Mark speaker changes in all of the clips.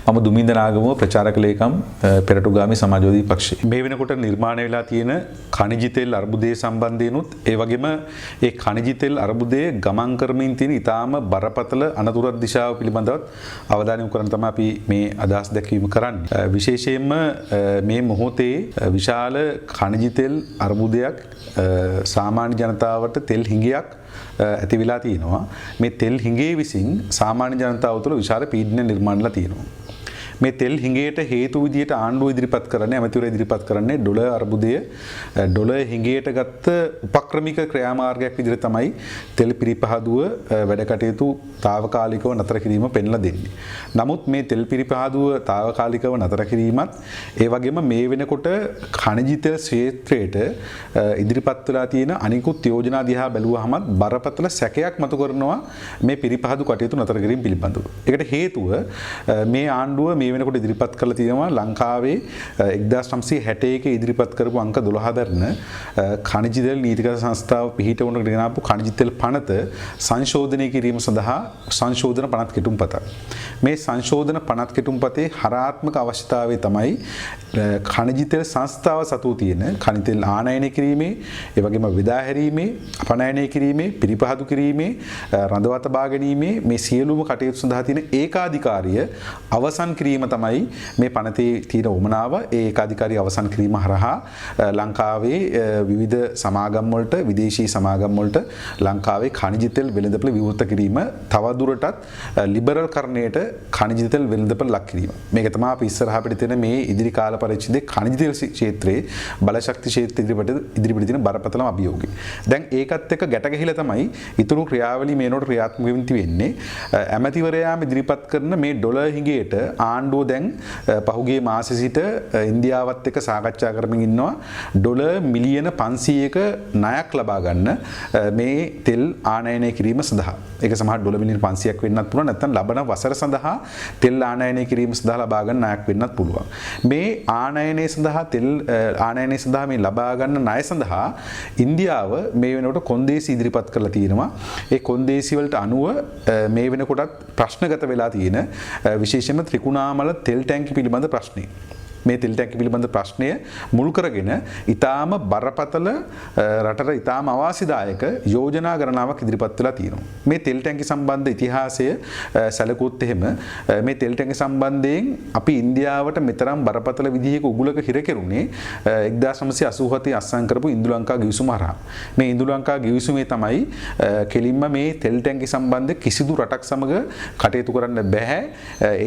Speaker 1: මම දුමින්ද නාගම ප්‍රචාරක ලේකම් පෙරටුගාමී සමාජවාදී පක්ෂය. මේ වෙනකොට නිර්මාණය වෙලා තියෙන ඛනිජ තෙල් අර්බුදය සම්බන්ධයෙන්ුත් ඒ වගේම ඒ ඛනිජ තෙල් අර්බුදයේ ගමන් කරමින් තියෙන ඊටාම බරපතල අනතුරක් දිශාව පිළිබඳව අවධානය යොමු කරන් තමයි අපි මේ අදහස් දැක්වීම කරන්නේ. විශේෂයෙන්ම මේ මොහොතේ විශාල ඛනිජ තෙල් අර්බුදයක් සාමාන්‍ය ජනතාවට තෙල් හිඟයක් ඇති වෙලා තියෙනවා. මේ තෙල් හිඟේ විසින් සාමාන්‍ය ජනතාව තුළ විශාල පීඩන නිර්මාණලා තියෙනවා. මේ තෙල් හිඟයට හේතු විදියට ආණ්ඩුව ඉදිරිපත් කරන්නේ ඇමතිවරු ඉදිරිපත් කරන්නේ ඩොලර් අර්බුදය ඩොලර් හිඟයට ගත්ත උපක්‍රමික ක්‍රියාමාර්ගයක් විදිහට තමයි තෙල් පිරිපහදුව වැඩ කටයුතු తాවකාලිකව නතර කිරීම පෙන්ලා දෙන්නේ. නමුත් මේ තෙල් පිරිපහදුව తాවකාලිකව නතර කිරීමත් ඒ වගේම මේ වෙනකොට ඛනිජ තෙල් ක්ෂේත්‍රයට ඉදිරිපත් වෙලා තියෙන අනිකුත් යෝජනා දිහා බැලුවාම බරපතල සැකයක් මතු කරනවා මේ පිරිපහදු කටයුතු නතර කිරීම පිළිබඳව. ඒකට හේතුව මේ ආණ්ඩුව මේ වෙනකොට ඉදිරිපත් කළ තියෙනවා ලංකාවේ 1961 ඉදිරිපත් කරපු අංක 12 දරන ඛනිජ තෙල් නීතිගත සංස්ථාව පිහිටවුණකට ගෙන ආපු ඛනිජ තෙල් පනත සංශෝධනය කිරීම සඳහා සංශෝධන පනත් කෙටුම්පතක්. මේ සංශෝධන පනත් කෙටුම්පතේ හරාත්මක අවශ්‍යතාවය තමයි ඛනිජ තෙල් සංස්ථාව සතු තියෙන ඛනිජ තෙල් ආනයනය කිරීමේ, ඒ වගේම විදා හැරීමේ, අපනයනය කිරීමේ, පිරිපහදු කිරීමේ, රඳවා තබා ගැනීමේ මේ සියලුම කටයුතු සඳහා තියෙන ඒකාධිකාරිය අවසන් කිරීම තමයි මේ පනතේ තියෙන උමනාව. ඒ ඒකාධිකාරිය අවසන් කිරීම හරහා ලංකාවේ විවිධ සමාගම් වලට, විදේශී සමාගම් වලට ලංකාවේ ඛනිජ තෙල් වෙළඳපොළ විවෘත කිරීම තවදුරටත් ලිබරල් කරණයට ඛනිජ තෙල් වෙළඳපොළ ලක් කිරීම. මේක තමයි අපි ඉස්සරහට තියෙන මේ ඉදිරි කාල පරිච්ඡේදයේ ඛනිජ තෙල් ක්ෂේත්‍රයේ බලශක්ති ක්ෂේත්‍රය ඉදිරිපිට තියෙන බරපතලම අභියෝගය. දැන් ඒකත් එක්ක ගැට ගැහිලා තමයි ඊතුරු ක්‍රියාවලිය මේනොට ක්‍රියාත්මක වෙන්නේ. ඇමතිවරයාම ඉදිරිපත් කරන මේ ඩොලර් හිඟයට ආණ්ඩුව දැන් පහුගිය මාසෙ සිට ඉන්දියාවත් එක්ක සාකච්ඡා කරමින් ඉන්නවා ඩොලර් මිලියන 500ක ණයක් ලබා ගන්න මේ තෙල් ආනයනය කිරීම සඳහා. ඒක සමහර ඩොලර් මිලියන 500ක් වෙන්නත් පුළුවන්, නැත්නම් ලබන වසර සඳහා තෙල් ආනයනය කිරීම සඳහා ලබා ගන්න ණයක් වෙන්නත් පුළුවන්. මේ ආනයනය සඳහා තෙල් ආනයනය සඳහා මේ ලබා ගන්න ණය සඳහා ඉන්දියාව මේ වෙනකොට කොන්දේසි ඉදිරිපත් කරලා තියෙනවා. ඒ කොන්දේසි වලට අනුව මේ වෙනකොටත් ප්‍රශ්නගත වෙලා තියෙන විශේෂයෙන්ම ත්‍රිකුණාමල තෙල් ටැංකි පිළිබඳ ප්‍රශ්නය. මේ තෙල් ටැංකි පිළිබඳ ප්‍රශ්නය මුල් කරගෙන ඊටාම බරපතල රටට ඊටාම අවාසිදායක යෝජනා ගණනාවක් ඉදිරිපත් වෙලා තියෙනවා. මේ තෙල් ටැංකි සම්බන්ධ ඉතිහාසය සැලකුවොත් එහෙම මේ තෙල් ටැංකි සම්බන්ධයෙන් අපි ඉන්දියාවට මෙතරම් බරපතල විදිහක උගුලක හිර කෙරුණේ 1987 අත්සන් කරපු ඉන්දු ලංකා ගිවිසුම හරහා. මේ ඉන්දු ලංකා ගිවිසුමේ තමයි කෙලින්ම මේ තෙල් ටැංකි සම්බන්ධ කිසිදු රටක් සමග කටයුතු කරන්න බෑ.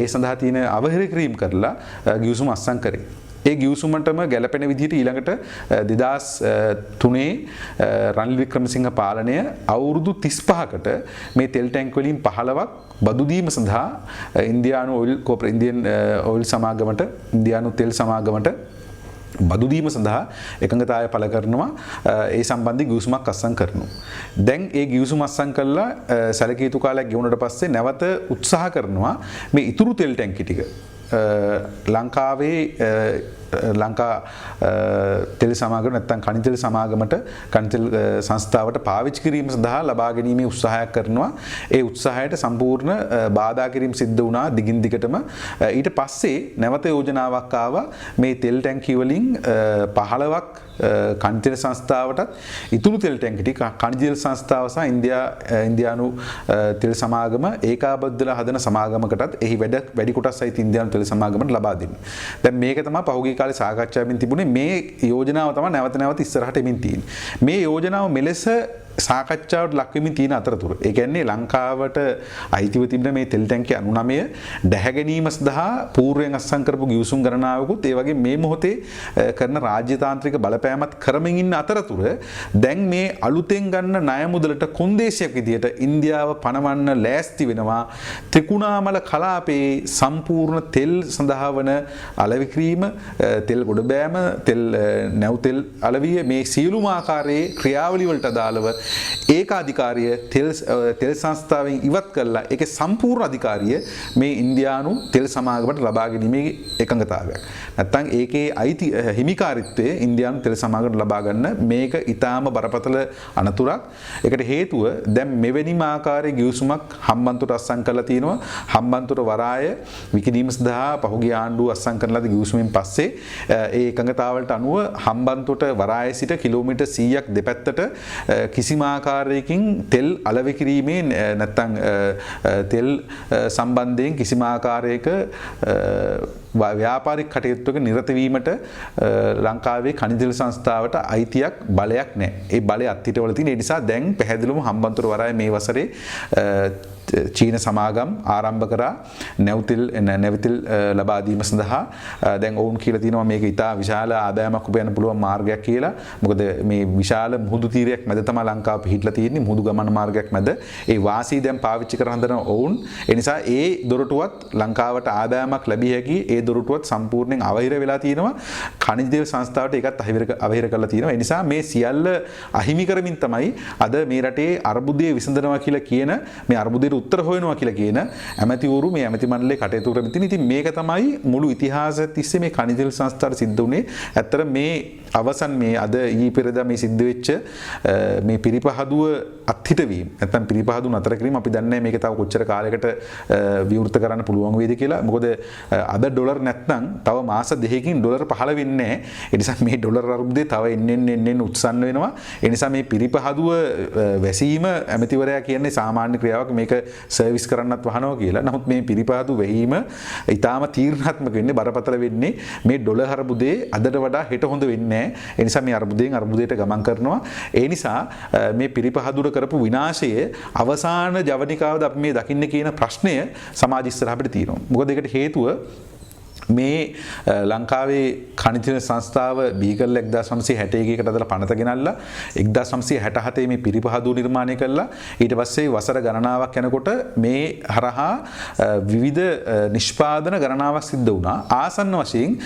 Speaker 1: ඒ සඳහා තියෙන අවහිර කිරීම කරලා ගිවිසුම අත්සන් ඒ ගිවිසුමටම ගැලපෙන විදිහට ඊළඟට 2003 රනිල් වික්‍රමසිංහ පාලනය අවුරුදු 35කට මේ තෙල් ටැංක් වලින් 15ක් බදු දීම සඳහා ඉන්දියානු ඔයිල් සමාගමට ඉන්දියානු තෙල් සමාගමට බදු දීම සඳහා එකඟතාවය පළ කරනවා. ඒ සම්බන්ධ ගිවිසුමක් අත්සන් කරනවා. දැන් ඒ ගිවිසුම අත්සන් කළා සැලකිය යුතු කාලයක් ගෙවුනට පස්සේ නැවත උත්සාහ කරනවා මේ ඉතුරු තෙල් ටැංකි ටික ලංකාවේ ලංකා තෙල් සමාගම නැත්නම් කණි තෙල් සමාගමට කණි තෙල් සංස්ථාවට පාවිච්චි කිරීම සඳහා ලබා ගැනීමේ උත්සාහයක් කරනවා. ඒ උත්සාහයට සම්පූර්ණ බාධා කිරීම සිද්ධ වුණා දිගින් දිගටම. ඊට පස්සේ නැවත යෝජනාවක් ආවා මේ තෙල් ටැංකි වලින් 15ක් කණි තෙල් සංස්ථාවටත් ඉතුරු තෙල් ටැංකි ටික කණි තෙල් සංස්ථාව සහ ඉන්දියානු තෙල් සමාගම ඒකාබද්ධලා හදන සමාගමකටත් එහි වැඩි කොටස් සහිත ඉන්දියානු තෙල් සමාගමට ලබා දෙන්නේ. දැන් මේක තමයි පහුගිය කාලේ සාකච්ඡාවෙන් තිබුණේ. මේ යෝජනාව තමයි නැවත ඉස්සරහට එමින් තියෙන්නේ. මේ යෝජනාව මෙලෙස සාකච්ඡාවට ලක් වෙමින් තියෙන අතරතුර ඒ කියන්නේ ලංකාවට අයිතිව තිබෙන මේ තෙල් ටැංකි 99 දැහැ ගැනීම සඳහා පූර්වයෙන් අත්සන් කරපු ගිවිසුම් ගණනාවකුත් ඒ වගේ මේ මොහොතේ කරන රාජ්‍යතාන්ත්‍රික බලපෑමත් කරමින් ඉන්න අතරතුර දැන් මේ අලුතෙන් ගන්න ණය මුදලට කොන්දේසියක් විදියට ඉන්දියාව පනවන්න ලෑස්ති වෙනවා. ත්‍රිකුණාමල කලාපයේ සම්පූර්ණ තෙල් සඳහා වන අලෙවි තෙල් ගොඩ බෑම තෙල් නැව් තෙල් අලවිය මේ සියලුම ආකාරයේ ක්‍රියාවලිය වලට අදාළව ඒකාධිකාරිය තෙල් සංස්ථාවෙන් ඉවත් කරලා ඒකේ සම්පූර්ණ අධිකාරිය මේ ඉන්දියානු තෙල් සමාගමට ලබා ගැනීමේ එකඟතාවයක්. නැත්නම් ඒකේ අයිති හිමිකාරීත්වය ඉන්දියානු තෙල් සමාගමට ලබා ගන්න මේක ඊටාම බරපතල අනතුරක්. ඒකට හේතුව දැන් මෙවැනිම ආකාරයේ ගිවිසුමක් හම්බන්තොට අත්සන් කරලා තියෙනවා. හම්බන්තොට වරාය විකිණීම සඳහා පහුගිය ආණ්ඩුව අත්සන් කරන ලද ගිවිසුමෙන් පස්සේ ඒ එකඟතාවලට අනුව හම්බන්තොට වරාය සිට කිලෝමීටර් 100ක් දෙපැත්තට කිසිම ආකාරයකින් තෙල් අලෙවි කිරීමේ නැත්නම් තෙල් සම්බන්ධයෙන් කිසිම ආකාරයක ව්‍යාපාරික කටයුත්තක නිරත වීමට ලංකාවේ ඛනිජ තෙල් සංස්ථාවට අයිතියක් බලයක් නැහැ. ඒ බලය අත්හිටවල තියෙන නිසා දැන් පැහැදිලිවම හම්බන්තොට වරාය මේ වසරේ චීන සමාගම් ආරම්භ කරා නැවතිල් ලබා දීම සඳහා. දැන් ඔවුන් කියලා තියෙනවා මේක ඉතා විශාල ආදායමක් උපයන්න පුළුවන් මාර්ගයක් කියලා. මොකද මේ විශාල මුහුදු තීරයක් මැද තමයි ලංකාව පිහිටලා තියෙන්නේ. මුහුදු ගමන මාර්ගයක් මැද. ඒ වාසී දැන් පාවිච්චි කර හදන ඔවුන් ඒ නිසා ඒ දොරටුවත් ලංකාවට ආදායමක් ලැබිය හැකි ඒ දොරටුවත් සම්පූර්ණයෙන් අවහිර වෙලා තියෙනවා. ඛනිජ තෙල් සංස්ථාවට ඒකත් අවහිර කරලා තියෙනවා. ඒ නිසා මේ සියල්ල අහිමි කරමින් තමයි අද මේ රටේ අර්බුදය විසඳනවා කියලා කියන මේ අර්බුදයට උත්තර හොයනවා කියලා කියන ඇමතිවරු මේ ඇමති මණ්ඩලයේ කටයුතු කරමින් තියෙන. ඉතින් මේක තමයි මුළු ඉතිහාසය තිස්සේ මේ ඛනිජ තෙල් සංස්ථාවට සිද්ධ වුණේ. ඇත්තට මේ අවසන් මේ අද ඊ පෙරදා මේ සිද්ධ වෙච්ච මේ පිරිපහදුව අත්හිටවීම නැත්නම් පිරිපහදුව නතර කිරීම අපි දන්නේ මේක තව කොච්චර කාලයකට විවෘත කරන්න පුළුවන් වේද කියලා. මොකද අද ඩොලර් නැත්නම් තව මාස දෙකකින් ඩොලර් පහළ වෙන්නේ නැහැ. ඒ නිසා මේ ඩොලර් අර්බුදේ තව එන්නෙන් උත්සන්න වෙනවා. ඒ නිසා මේ පිරිපහදුව වැසීම ඇමතිවරයා කියන්නේ සාමාන්‍ය ක්‍රියාවක්. මේක සර්විස් කරන්නත් වහනවා කියලා. නමුත් මේ පිරිපහදුව වැහිම ඊටාම තීරණාත්මක වෙන්නේ බරපතල වෙන්නේ මේ ඩොලර් අර්බුදේ අදට වඩා හෙට හොඳ වෙන්නේ. ඒ නිසා මේ අර්බුදයට ගමන් කරනවා. ඒ නිසා මේ පිරිපහදුර කරපු විනාශය අවසාන ජවනිකාවද අපි මේ දකින්න කියන ප්‍රශ්නය සමාජ ඉස්සරහට තියෙනවා. මොකද ඒකට හේතුව මේ ලංකාවේ ඛනිජ තෙල් සංස්ථාව බීකල් 1961කට අදලා පනත ගෙනල්ලා 1967 මේ පිරිපහදුව නිර්මාණය කළා. ඊට පස්සේ වසර ගණනාවක් යනකොට මේ හරහා විවිධ නිෂ්පාදන ගණනාවක් සිද්ධ වුණා. ආසන්න වශයෙන්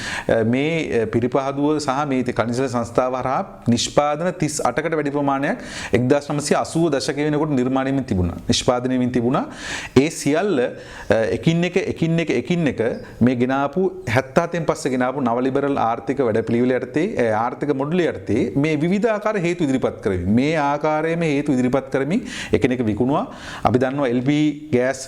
Speaker 1: මේ පිරිපහදුව සහ මේ ඛනිජ තෙල් සංස්ථාව හරහා නිෂ්පාදන 38කට වැඩි ප්‍රමාණයක් 1980 දශකයේ වෙනකොට නිර්මාණය වෙමින් තිබුණා. නිෂ්පාදනය වෙමින් තිබුණා. ඒ සියල්ල එකින් එක මේ ගෙනාපු 77න් පස්සේ ගෙනාපු නව ලිබරල් ආර්ථික වැඩපිළිවෙල යටතේ ආර්ථික මොඩල් යටතේ මේ විවිධ ආකාර හේතු ඉදිරිපත් කරමින් මේ ආකාරයේම හේතු ඉදිරිපත් කරමින් එකිනෙක විකුණුවා. අපි දන්නවා LP ගෑස්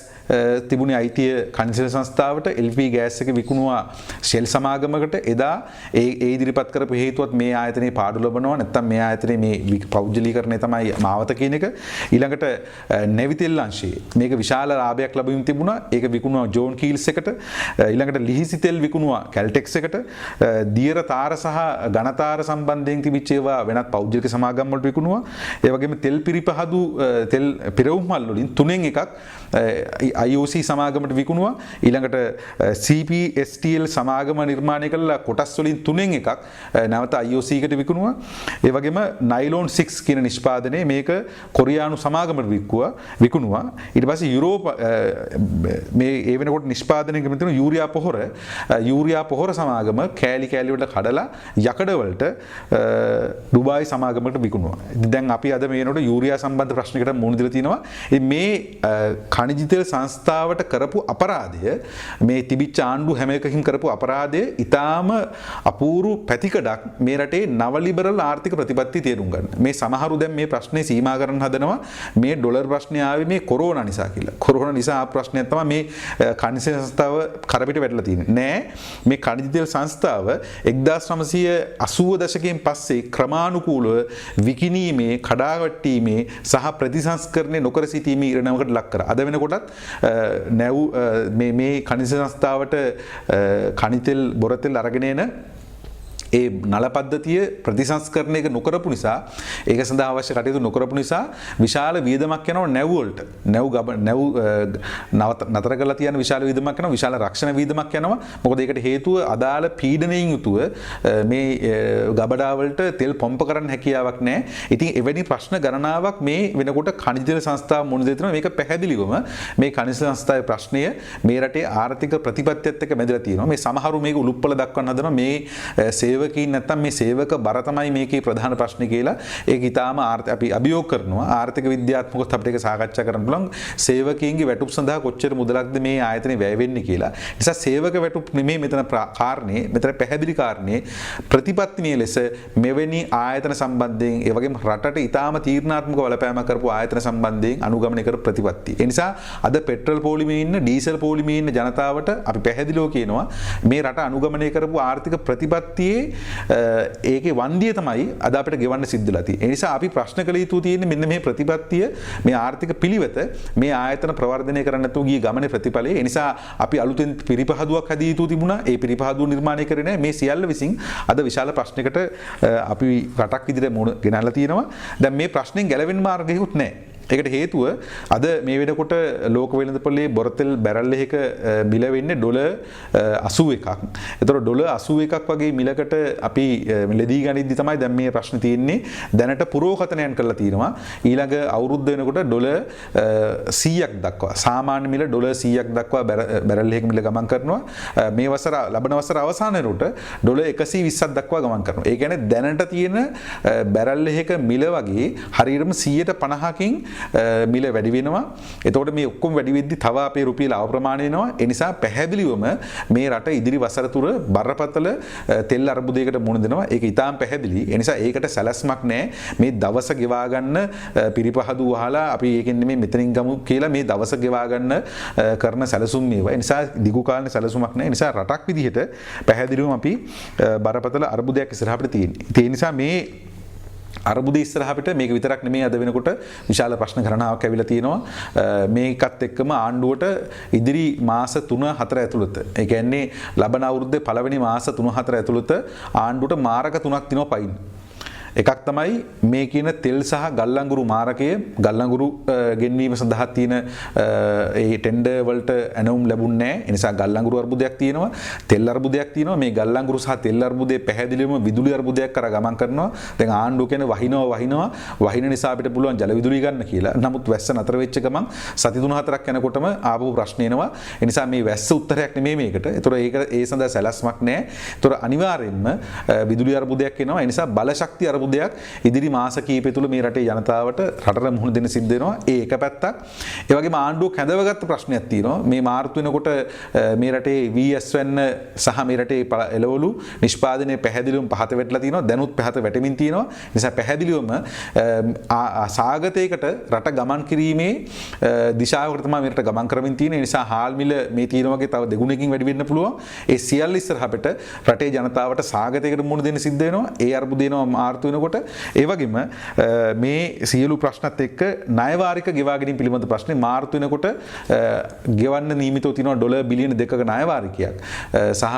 Speaker 1: තිබුණේ අයිතිය ඛනිජ තෙල් සංස්ථාවට. LP ගෑස් එක විකුණුවා ෂෙල් සමාගමකට. එදා ඒ ඉදිරිපත් කරපු හේතුවත් මේ ආයතනයේ පාඩු ලබනවා නැත්නම් මේ ආයතනයේ මේ පෞද්ගලීකරණය තමයි මාවත කියන එක. ඊළඟට නැවිතෙල් අංශයේ මේක විශාල ලාභයක් ලැබීම තිබුණා. ඒක විකුණුවා ජෝන් කීල්ස් එකට. ඊළඟට ලිහිසි තෙල් විකුණුවා කැල්ටෙක්ස් එකට. දියර තාර සහ ඝන තාර සම්බන්ධයෙන් තිබිච්ච ඒවා වෙනත් පෞද්ගලික සමාගම් වලට විකුණුවා. ඒ වගේම තෙල් පිරිපහදු තෙල් පෙරවුම් මල් වලින් තුනෙන් එකක් IOC සමාගමට විකුණුවා. ඊළඟට CPSTL සමාගම නිර්මාණය කළා කොටස් වලින් තුනෙන් එකක් නැවත IOC එකට විකුණුවා. ඒ වගේම නයිලෝන් 6 කියන නිෂ්පාදනය මේක කොරියානු සමාගමට විකුණුවා. ඊට පස්සේ යුරෝප මේ ඒ වෙනකොට නිෂ්පාදනය කරන තියෙන යූරියා පොහොර සමාගම කෑලි වලට කඩලා යකඩ වලට ඩුබායි සමාගමකට විකුණුවා. දැන් අපි අද මේනකොට යූරියා සම්බන්ධ ප්‍රශ්නයකට මුහුණ දීලා තිනවා. මේ ඛනිජ තෙල් සංස්ථාවට කරපු අපරාධය මේ තිබිච්ච ආණ්ඩු හැම එකකින් කරපු අපරාධය ඊටාම අපූර්ව පැතිකඩක් මේ රටේ නව ලිබරල් ආර්ථික ප්‍රතිපත්ති තේරුම් ගන්න. මේ සමහරු දැන් මේ ප්‍රශ්නේ සීමා කරන්න හදනවා මේ ඩොලර් ප්‍රශ්නේ ආවේ මේ කොරෝනා නිසා කියලා. කොරෝනා නිසා ආ ප්‍රශ්නයක් තමයි මේ ඛනිජ සංස්ථාව කරපිට වැටලා තියෙන්නේ. නෑ මේ ඛනිජ තෙල් සංස්ථාව 1980 දශකයෙන් පස්සේ ක්‍රමානුකූලව විකිණීමේ කඩාවැටීමේ සහ ප්‍රතිසංස්කරණය නොකර සිටීමේ ඉරණමකට ලක් කරා. අද වෙනකොටත් නැව් මේ ඛනිජ සංස්ථාවට ඛනිජ තෙල් බොර තෙල් අරගෙන එන ඒ නල පද්ධතිය ප්‍රතිසංස්කරණයක නොකරපු නිසා ඒක සඳහා අවශ්‍ය කටයුතු නොකරපු නිසා විශාල වියදමක් යනවා නැව් වලට. නැව් නතර කරලා තියන විශාල වියදමක් යනවා. විශාල රක්ෂණ වියදමක් යනවා. මොකද ඒකට හේතුව අදාළ පීඩනයෙන් යුතුව මේ ගබඩා වලට තෙල් පොම්ප කරන්න හැකියාවක් නැහැ. ඉතින් එවැනි ප්‍රශ්න ගණනාවක් මේ වෙනකොට ඛනිජ තෙල් සංස්ථාව මුහුණ දෙනවා. මේක පැහැදිලිවම මේ ඛනිජ සංස්ථාවේ ප්‍රශ්නය මේ රටේ ආර්ථික ප්‍රතිපත්තියත් එක්ක බැඳලා තියෙනවා. මේ සමහරු මේක උලුප්පල දක්වන්න හදනවා. මේ සේවක සේවකයින් නැත්තම් මේ සේවක බර තමයි මේකේ ප්‍රධාන ප්‍රශ්නේ කියලා ඒක ඊටාම අපි අභියෝග කරනවා. ආර්ථික විද්‍යාත්මකව අපිට ඒක සාකච්ඡා කරන්න පුළුවන්. සේවකයින්ගේ වැටුප් සඳහා කොච්චර මුදලක්ද මේ ආයතනේ වැය වෙන්නේ කියලා. නිසා සේවක වැටුප් නෙමෙයි මෙතන කාරණේ. මෙතන පැහැදිලි කාරණේ ප්‍රතිපත්තිමය ලෙස මෙවැනි ආයතන සම්බන්ධයෙන් ඒ වගේම රටට ඊටාම තීරණාත්මක බලපෑමක් කරපු ආයතන සම්බන්ධයෙන් අනුගමනය කරපු ප්‍රතිපත්ති. ඒ නිසා අද පෙට්‍රල් පොලිමේ ඉන්න ඩීසල් පොලිමේ ඉන්න ජනතාවට අපි පැහැදිලිව කියනවා මේ රට අනුගමනය කරපු ආර්ථික ප්‍රතිපත්තියේ ඒකේ වන්දිය තමයි අද අපිට ගෙවන්න සිද්ධ වෙලා තියෙන්නේ. ඒ නිසා අපි ප්‍රශ්න කළ යුතු තියෙන්නේ මෙන්න මේ ප්‍රතිපත්තිය මේ ආර්ථික පිළිවෙත මේ ආයතන ප්‍රවර්ධනය කරන්න නැතුව ගිය ගමනේ ප්‍රතිඵලය. ඒ නිසා අපි අලුතෙන් පිරිපහදුවක් හදිය යුතු තිබුණා. ඒ පිරිපහදුව නිර්මාණය කරේ නැහැ. මේ සියල්ල විසින් අද විශාල ප්‍රශ්නයකට අපි රටක් විදිහට මුණ ගෙනල්ලා තියෙනවා. දැන් මේ ප්‍රශ්نين ගැලවෙන්න මාර්ගයකුත් නැහැ. ඒකට හේතුව අද මේ වෙනකොට ලෝක වෙළඳපොලේ බොරතෙල් බැරල් එකක මිල වෙන්නේ ඩොලර් 81ක්. ඒතර ඩොලර් 81ක් වගේ මිලකට අපි මිලදී ගනිද්දි තමයි දැන් මේ ප්‍රශ්නේ තියෙන්නේ. දැනට පුරෝකතනයන් කරලා තියෙනවා. ඊළඟ අවුරුද්ද වෙනකොට ඩොලර් 100ක් දක්වා සාමාන්‍ය මිල ඩොලර් 100ක් දක්වා බැරල් එකක මිල ගමන් කරනවා. මේ වසර ලබන වසර අවසාන වෙනකොට ඩොලර් 120ක් දක්වා ගමන් කරනවා. ඒ කියන්නේ දැනට තියෙන බැරල් එකක මිල වගේ හරියටම 150කින් මිල වැඩි වෙනවා. එතකොට මේ ඔක්කොම වැඩි වෙද්දි තව අපේ රුපියල අවප්‍රමාණ වෙනවා. ඒ නිසා පැහැදිලිවම මේ රට ඉදිරි වසර තුර බරපතල තෙල් අර්බුදයකට මුහුණ දෙනවා. ඒක ඊටාම් පැහැදිලි. ඒ නිසා ඒකට සැලැස්මක් නැහැ. මේ දවස ගෙවා ගන්න පිරිපහදු වහලා අපි ඒකෙන් නෙමෙයි මෙතනින් ගමු කියලා මේ දවස ගෙවා ගන්න කරන සැලසුම් මේවා. ඒ නිසා දිගු කාලේ සැලසුමක් නැහැ. ඒ නිසා රටක් විදිහට පැහැදිලිවම අපි බරපතල අර්බුදයක් ඉස්සරහට තියෙන්නේ. ඒ නිසා මේ අර්බුද ඉස්සරහට මේක විතරක් නෙමෙයි අද වෙනකොට විශාල ප්‍රශ්න ගණනාවක් ඇවිල්ලා තියෙනවා. මේකත් එක්කම ආණ්ඩුවට ඉදිරි මාස 3-4 ඇතුළත ඒ කියන්නේ ලබන අවුරුද්දේ පළවෙනි මාස 3-4 ඇතුළත ආණ්ඩුවට මාරක 3ක් තිනවා පයින්. එකක් තමයි මේ කියන තෙල් සහ ගල්ලංගුරු මාරකය ගල්ලංගුරු ගෙන්වීම සඳහා තියෙන ඒ ටෙන්ඩර් වලට ඇනවුම් ලැබුණේ නැහැ. ඒ නිසා ගල්ලංගුරු අර්බුදයක් තියෙනවා. තෙල් අර්බුදයක් තියෙනවා. මේ ගල්ලංගුරු සහ තෙල් අර්බුදේ පැහැදිලිවම විදුලි අර්බුදයක් කරා ගමන් කරනවා. දැන් ආණ්ඩුව කියන්නේ වහින නිසා අපිට පුළුවන් ජල විදුලි ගන්න කියලා. නමුත් වැස්ස නතර වෙච්ච ගමන් සති 3-4ක් යනකොටම ආපහු ප්‍රශ්න එනවා. ඒ නිසා මේ වැස්ස උත්තරයක් නෙමෙයි මේකට. ඒතොර ඒක ඒ සඳහා සැලැස්මක් නැහැ. ඒතොර අනිවාර්යයෙන්ම විදුලි අර්බුදයක් එනවා. ඒ නිසා බල ශක්තිය අර්බුදයක් ඉදිරි මාස කිහිපය තුළ මේ රටේ ජනතාවට රටට මුහුණ දෙන්න සිද්ධ වෙනවා. ඒ එක පැත්තක්. ඒ වගේම ආණ්ඩුව කැඳවගත්ත ප්‍රශ්නයක් තියෙනවා. මේ මාර්තු වෙනකොට මේ රටේ VS වෙන්න සහ මේ රටේ එළවලු නිෂ්පාදනයේ පැහැදිලිවම පහත වැටලා තියෙනවා. දැනුත් පහත වැටෙමින් තියෙනවා. නිසා පැහැදිලිවම සාගතයකට රට ගමන් කිරීමේ දිශාවකට තමයි මේ රට ගමන් කරමින් තියෙන්නේ. ඒ නිසා හාල් මිල මේ තියෙන වගේ තව දෙගුණකින් වැඩි වෙන්න පුළුවන්. ඒ සියල්ල ඉස්සරහට රටේ ජනතාවට සාගතයකට මුහුණ දෙන්න සිද්ධ වෙනවා. ඒ අර්බුද එනවා මාර්තු වෙනකොට. ඒ වගේම මේ සියලු ප්‍රශ්නත් එක්ක ණය වාරික ගෙවා ගැනීම පිළිබඳ ප්‍රශ්නේ මාර්තු වෙනකොට ගෙවන්න නියමිතව තියෙනවා ඩොලර් බිලියන 2ක ණය වාරිකයක් සහ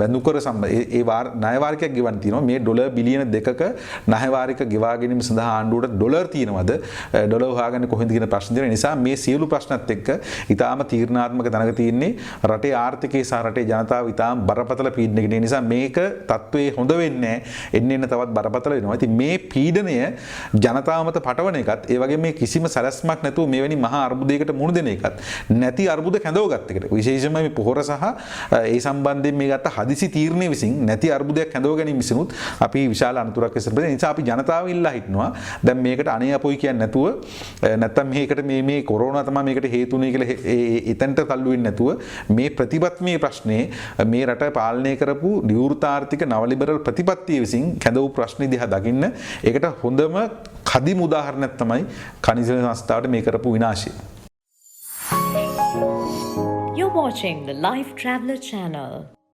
Speaker 1: වැඳුකර ඒ ණය වාරිකයක් ගෙවන්න තියෙනවා. මේ ඩොලර් බිලියන 2ක ණය වාරික ගෙවා ගැනීම සඳහා ආණ්ඩුවට ඩොලර් තියෙනවද? ඩොලර් හොයාගන්නේ කොහෙන්ද කියන ප්‍රශ්න තියෙනවා. නිසා මේ සියලු ප්‍රශ්නත් එක්ක ඊටාම තීරණාත්මක තැනක තියෙන්නේ රටේ ආර්ථිකය සහ රටේ ජනතාව ඊටාම බරපතල පීඩනයකට. ඒ නිසා මේක තත්ත්වයේ හොඳ වෙන්නේ නැහැ. එන්න තවත් බරපතල වෙනවා. ඉතින් මේ පීඩනය ජනතාව මත පටවන එකත් ඒ වගේම මේ කිසිම සැලැස්මක් නැතුව මෙවැනි මහා අර්බුදයකට මුහුණ දෙන එකත් නැති අර්බුද කැඳවගත් එකට විශේෂයෙන්ම මේ පොහොර සහ ඒ සම්බන්ධයෙන් මේ ගත්ත හදිසි තීරණය විසින් නැති අර්බුදයක් කැඳව ගැනීම විසිනුත් අපි විශාල අනතුරක් ඉස්සරහට ඒ නිසා අපි ජනතාව ඉල්ලා හිටනවා දැන් මේකට අනේ අපොයි කියන්නේ නැතුව නැත්තම් මේකට මේ කොරෝනා තමයි මේකට හේතුනේ කියලා එතනට තල්ලු වෙන්නේ නැතුව මේ ප්‍රතිපත්තිමේ ප්‍රශ්නේ මේ රට පාලනය කරපු නිවෘත ආර්ථික නව ලිබරල් ප්‍රතිපත්තිය විසින් කැඳවු ප්‍රශ්නේ දිහා දකින්න ඒකට හොඳම කදිම උදාහරණයක් තමයි ඛනිජ සංස්ථාවට මේ කරපු විනාශය.
Speaker 2: You're watching the Life Traveller channel.